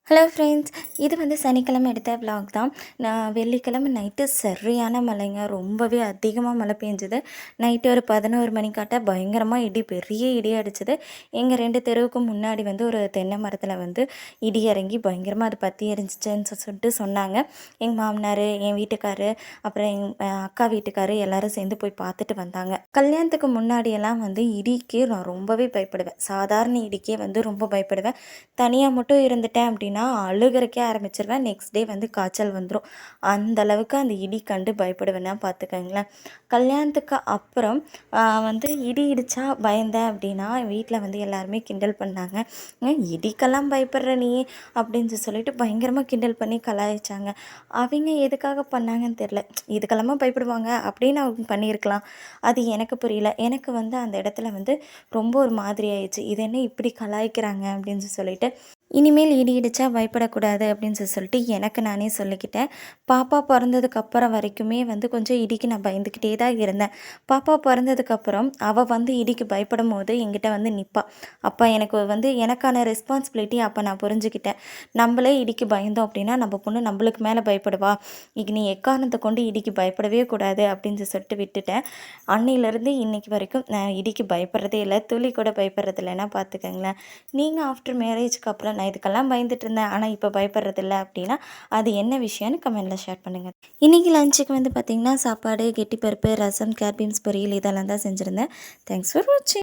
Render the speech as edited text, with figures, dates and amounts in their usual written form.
Hello friends, இது வந்து சனிக்கிழமை எடுத்த விலாக் தான். நான் வெள்ளிக்கிழமை நைட்டு சரியான மழைங்க. ரொம்பவே அதிகமாக மழை பெஞ்சுது. நைட்டு ஒரு 11 மணிக்காட்ட பயங்கரமாக இடி, பெரிய இடி அடிச்சது. எங்கள் 2 தெருவுக்கு முன்னாடி வந்து ஒரு தென்னை மரத்தில் வந்து இடி இறங்கி பயங்கரமாக அது பற்றி எரிஞ்சிச்சுன்னு சொல்லிட்டு சொன்னாங்க. எங்கள் மாமனார், என் வீட்டுக்காரு, அப்புறம் அக்கா வீட்டுக்காரு எல்லாரும் சேர்ந்து போய் பார்த்துட்டு வந்தாங்க. கல்யாணத்துக்கு முன்னாடியெல்லாம் வந்து இடிக்கு நான் ரொம்பவே பயப்படுவேன். சாதாரண இடிக்கே வந்து ரொம்ப பயப்படுவேன். தனியாக மட்டும் இருந்துட்டேன் அப்படின்னா அழுகிறக்கே ஆரம்பிச்சிருவேன். நெக்ஸ்ட் டே வந்து காய்ச்சல் வந்துடும். அந்த அளவுக்கு அந்த இடி கண்டு பயப்படுவேன்னா பார்த்துக்கங்களேன். கல்யாணத்துக்கு அப்புறம் வந்து இடி இடித்தா பயந்தேன் அப்படின்னா வீட்டில் வந்து எல்லாருமே கிண்டல் பண்ணாங்க. இடிக்கெல்லாம் பயப்படுற நீ அப்படின்னு சொல்லிட்டு பயங்கரமாக கிண்டல் பண்ணி கலாய்ச்சாங்க. அவங்க எதுக்காக பண்ணாங்கன்னு தெரில. இதுக்கெல்லாமா பயப்படுவாங்க அப்படின்னு அவங்க பண்ணியிருக்கலாம். அது எனக்கு புரியல. எனக்கு வந்து அந்த இடத்துல வந்து ரொம்ப ஒரு மாதிரி ஆயிடுச்சு. இது என்ன இப்படி கலாய்க்கிறாங்க அப்படின்னு சொல்லிட்டு இனிமேல் இடி இடித்தா பயப்படக்கூடாது அப்படின்னு சொல்லிட்டு எனக்கு நானே சொல்லிக்கிட்டேன். பாப்பா பிறந்ததுக்கப்புறம் வரைக்குமே வந்து கொஞ்சம் இடிக்கு நான் பயந்துக்கிட்டே தான் இருந்தேன். பாப்பா பிறந்ததுக்கப்புறம் அவள் வந்து இடிக்கு பயப்படும் போது என்கிட்ட வந்து நிற்பா. அப்போ எனக்கு வந்து எனக்கான ரெஸ்பான்சிபிலிட்டி அப்போ நான் புரிஞ்சுக்கிட்டேன். நம்மளே இடிக்கு பயந்தோம் அப்படின்னா நம்ம பொண்ணு நம்மளுக்கு மேலே பயப்படுவா. நீ எக்காரணத்தை கொண்டு இடிக்கு பயப்படவே கூடாது அப்படின்னு சொல்லிட்டு விட்டுட்டேன். அன்னையிலேருந்து இன்னைக்கு வரைக்கும் நான் இடிக்கு பயப்படுறதே இல்லை. துளி கூட பயப்படுறது இல்லைன்னா பார்த்துக்கங்களேன். நீங்கள் ஆஃப்டர் மேரேஜ்க்கு அப்புறம் நான் இதுக்கெல்லாம் பயந்துட்டு இருந்தேன் ஆனால் இப்போ பயப்படுறதில்ல அப்படின்னா அது என்ன விஷயம்னு கமெண்ட்டில் ஷேர் பண்ணுங்கள். இன்றைக்கி லஞ்சுக்கு வந்து பார்த்திங்கன்னா சாப்பாடு, கெட்டி பருப்பு, ரசம், கேட் பீன்ஸ் பொரியல் இதெல்லாம் தான் செஞ்சுருந்தேன். தேங்க்ஸ் ஃபார் வாட்சிங்.